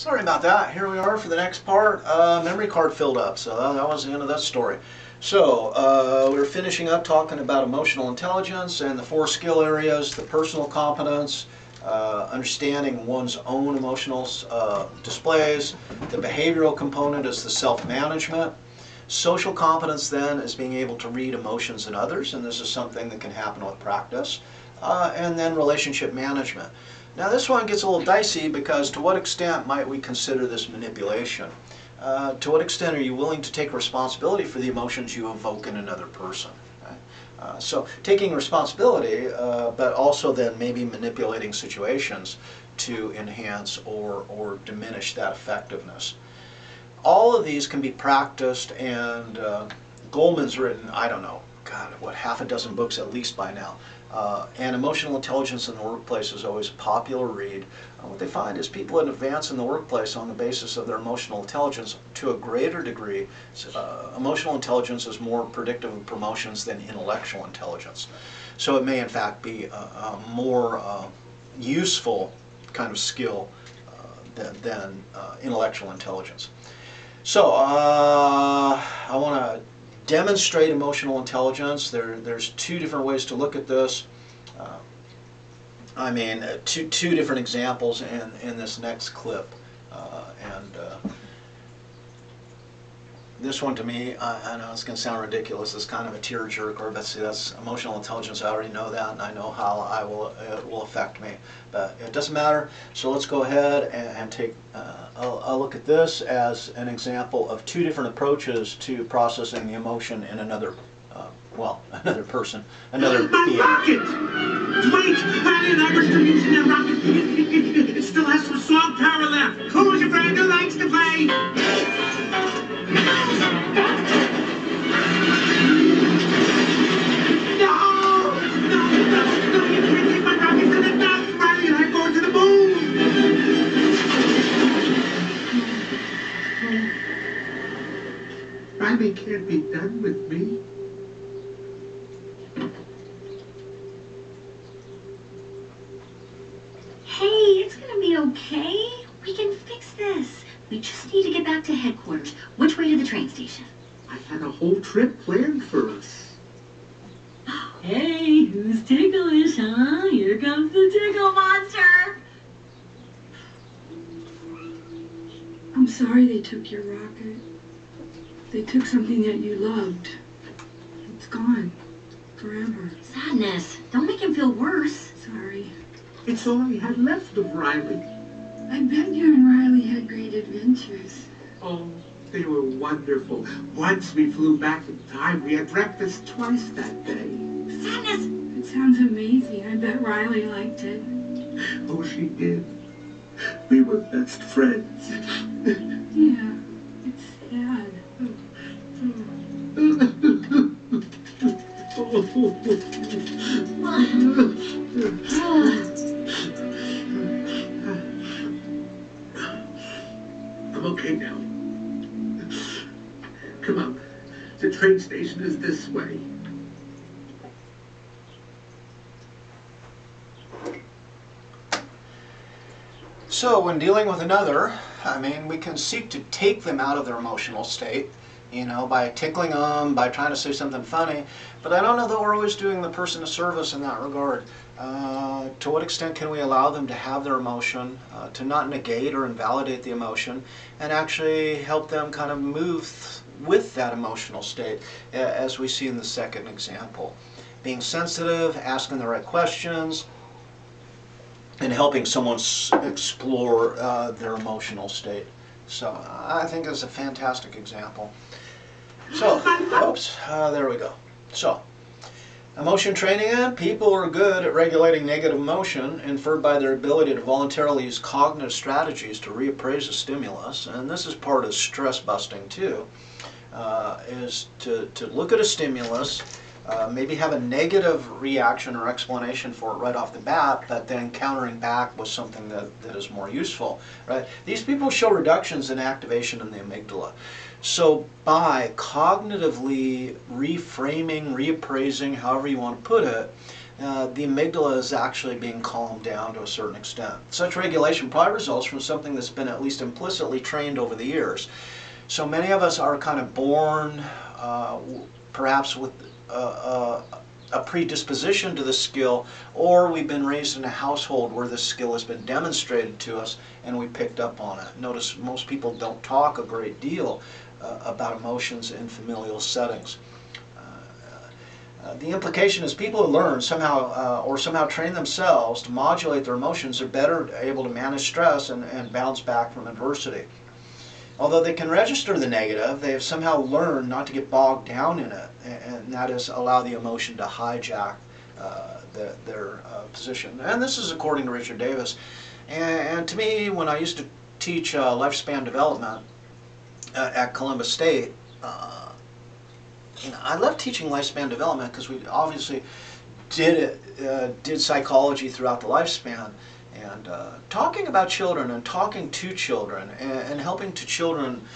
Sorry about that. Here we are for the next part. Memory card filled up, so that was the end of that story. So we're finishing up talking about emotional intelligence and the four skill areas: the personal competence, understanding one's own emotional displays. The behavioral component is the self-management. Social competence then is being able to read emotions in others, and this is something that can happen with practice. And then relationship management. Now this one gets a little dicey because to what extent might we consider this manipulation? To what extent are you willing to take responsibility for the emotions you evoke in another person? Right? So taking responsibility, but also then maybe manipulating situations to enhance or diminish that effectiveness. All of these can be practiced, and Goleman's written, I don't know, God, what, half a dozen books at least by now. And Emotional Intelligence in the Workplace is always a popular read. What they find is people that advance in the workplace on the basis of their emotional intelligence to a greater degree. Emotional intelligence is more predictive of promotions than intellectual intelligence. So it may in fact be a more useful kind of skill than intellectual intelligence. So I want to demonstrate emotional intelligence. There's two different ways to look at this. Two different examples in this next clip. This one to me, I know it's going to sound ridiculous, it's kind of a tearjerker, but see, that's emotional intelligence. I already know that, and I know how it will affect me. But it doesn't matter, so let's go ahead and take a look at this as an example of two different approaches to processing the emotion in another person, another being. Rocket! Wait! Patty and I were still using that rocket. It still has some strong power left. Who's your friend who likes to play? Riley can't be done with me. Hey, it's gonna be okay. We can fix this. We just need to get back to headquarters. Which way to the train station? I had a whole trip planned for us. Hey, who's ticklish, huh? Here comes the tickle monster. I'm sorry they took your rocket. They took something that you loved. It's gone. Forever. Sadness. Don't make him feel worse. Sorry. It's all I had left of Riley. I bet you and Riley had great adventures. Oh, they were wonderful. Once we flew back in time. We had breakfast twice that day. Sadness. It sounds amazing. I bet Riley liked it. Oh, she did. We were best friends. Yeah, it's sad. I'm okay now. Come on. The train station is this way. So when dealing with another, we can seek to take them out of their emotional state, by tickling them, by trying to say something funny, but I don't know that we're always doing the person a service in that regard. To what extent can we allow them to have their emotion, to not negate or invalidate the emotion, and actually help them kind of move with that emotional state, as we see in the second example. Being sensitive, asking the right questions, and helping someone explore their emotional state. So I think it's a fantastic example. So, oops, there we go. So, emotion training, people are good at regulating negative emotion, inferred by their ability to voluntarily use cognitive strategies to reappraise a stimulus, and this is part of stress busting too, is to look at a stimulus, maybe have a negative reaction or explanation for it right off the bat, but then countering back with something that is more useful. Right? These people show reductions in activation in the amygdala. So by cognitively reframing, reappraising, however you want to put it, the amygdala is actually being calmed down to a certain extent. Such regulation probably results from something that's been at least implicitly trained over the years. So many of us are kind of born perhaps with a predisposition to the skill, or we've been raised in a household where this skill has been demonstrated to us and we picked up on it. Notice most people don't talk a great deal about emotions in familial settings. The implication is people who learn somehow or somehow train themselves to modulate their emotions are better able to manage stress and bounce back from adversity. Although they can register the negative, they have somehow learned not to get bogged down in it, and that is allow the emotion to hijack their position. And this is according to Richard Davis. And to me, when I used to teach lifespan development at Columbus State, I love teaching lifespan development because we obviously did psychology throughout the lifespan. And talking about children and talking to children and helping children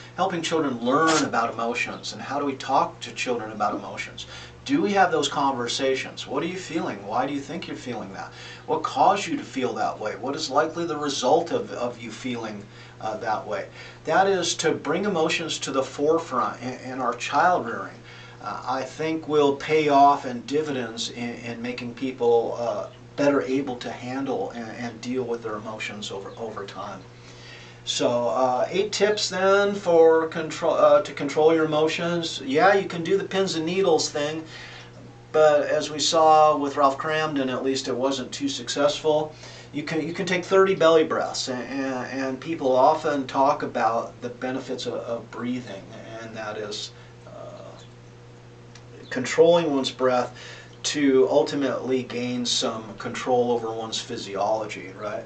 learn about emotions, and how do we talk to children about emotions? Do we have those conversations? What are you feeling? Why do you think you're feeling that? What caused you to feel that way? What is likely the result of you feeling that way? That is to bring emotions to the forefront in our child rearing. I think will pay off in dividends in making people better able to handle and deal with their emotions over time. So 8 tips then for to control your emotions. Yeah, you can do the pins and needles thing, but as we saw with Ralph Cramden, at least it wasn't too successful. You can take 30 belly breaths, and people often talk about the benefits of breathing, and that is controlling one's breath to ultimately gain some control over one's physiology, right?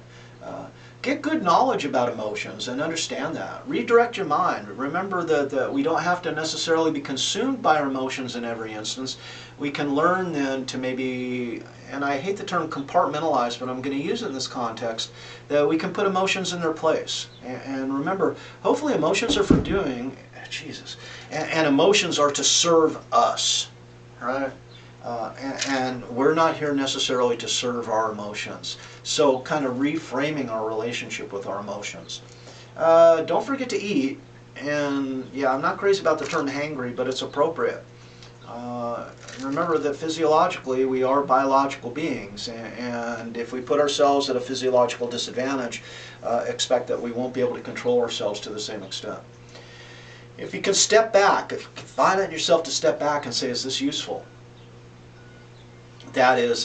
Get good knowledge about emotions and understand that. Redirect your mind. Remember that we don't have to necessarily be consumed by our emotions in every instance. We can learn then to maybe, and I hate the term compartmentalize, but I'm going to use it in this context, that we can put emotions in their place. And remember, hopefully emotions are for doing, Jesus, and emotions are to serve us, right? And we're not here necessarily to serve our emotions. So kind of reframing our relationship with our emotions. Don't forget to eat. And yeah, I'm not crazy about the term hangry, but it's appropriate. Remember that physiologically we are biological beings, and if we put ourselves at a physiological disadvantage, expect that we won't be able to control ourselves to the same extent. If you can step back, if you can find it in yourself to step back and say, is this useful? That is,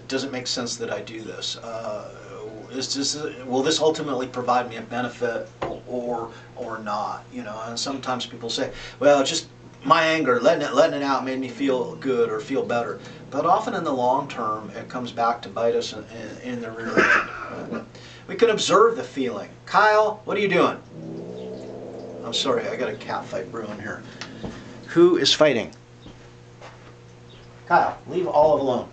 does it make sense that I do this? Will this ultimately provide me a benefit or not? You know, and sometimes people say, well, just my anger, letting it out made me feel good or feel better. But often in the long term, it comes back to bite us in the rear end. We can observe the feeling. Kyle, what are you doing? I'm sorry, I got a cat fight brewing here. Who is fighting? Kyle, leave Olive alone.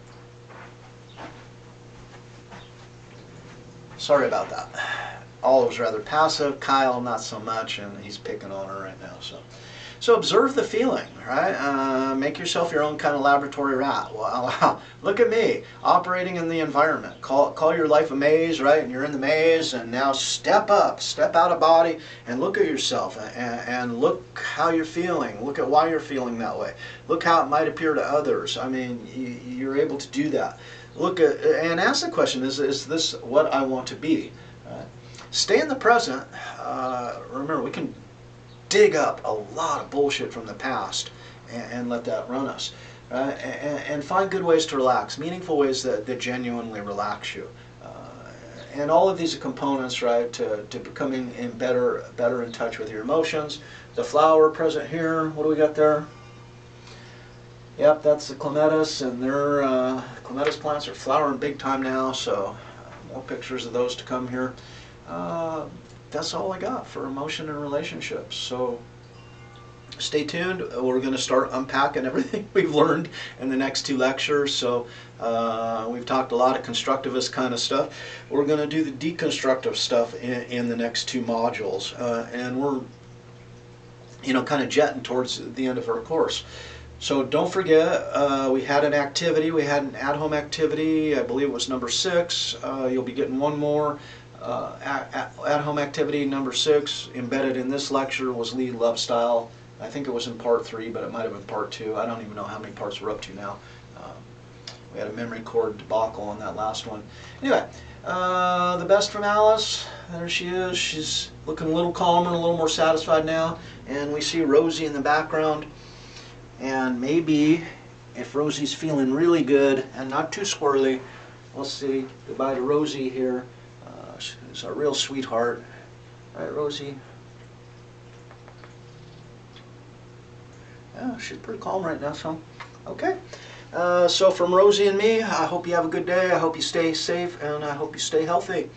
Sorry about that. Olive's rather passive, Kyle not so much, and he's picking on her right now. So observe the feeling, right? Make yourself your own kind of laboratory rat. Wow, look at me, operating in the environment. Call your life a maze, right? And you're in the maze, and now step up, step out of body, and look at yourself, and look how you're feeling. Look at why you're feeling that way. Look how it might appear to others. I mean, you're able to do that. Look at, and ask the question, is this what I want to be? Stay in the present. Remember, we can dig up a lot of bullshit from the past and let that run us. And find good ways to relax, meaningful ways that genuinely relax you. And all of these are components, right, to becoming better in touch with your emotions. The flower present here, what do we got there? Yep, that's the clematis, and their clematis plants are flowering big time now, so more pictures of those to come here. That's all I got for emotion and relationships. So stay tuned. We're going to start unpacking everything we've learned in the next 2 lectures. So we've talked a lot of constructivist kind of stuff. We're going to do the deconstructive stuff in the next 2 modules. And we're, kind of jetting towards the end of our course. So don't forget, we had an activity, we had an at-home activity, I believe it was number 6. You'll be getting one more. At-home activity number 6 embedded in this lecture was lead love style. I think it was in part 3, but it might have been part 2. I don't even know how many parts we're up to now. We had a memory cord debacle on that last one. Anyway, the best from Alice. There she is. She's looking a little calmer, a little more satisfied now. And we see Rosie in the background. And maybe if Rosie's feeling really good and not too squirrely, we'll see. Goodbye to Rosie here. She's a real sweetheart. All right, Rosie. Yeah, she's pretty calm right now, so okay. So from Rosie and me, I hope you have a good day. I hope you stay safe, and I hope you stay healthy.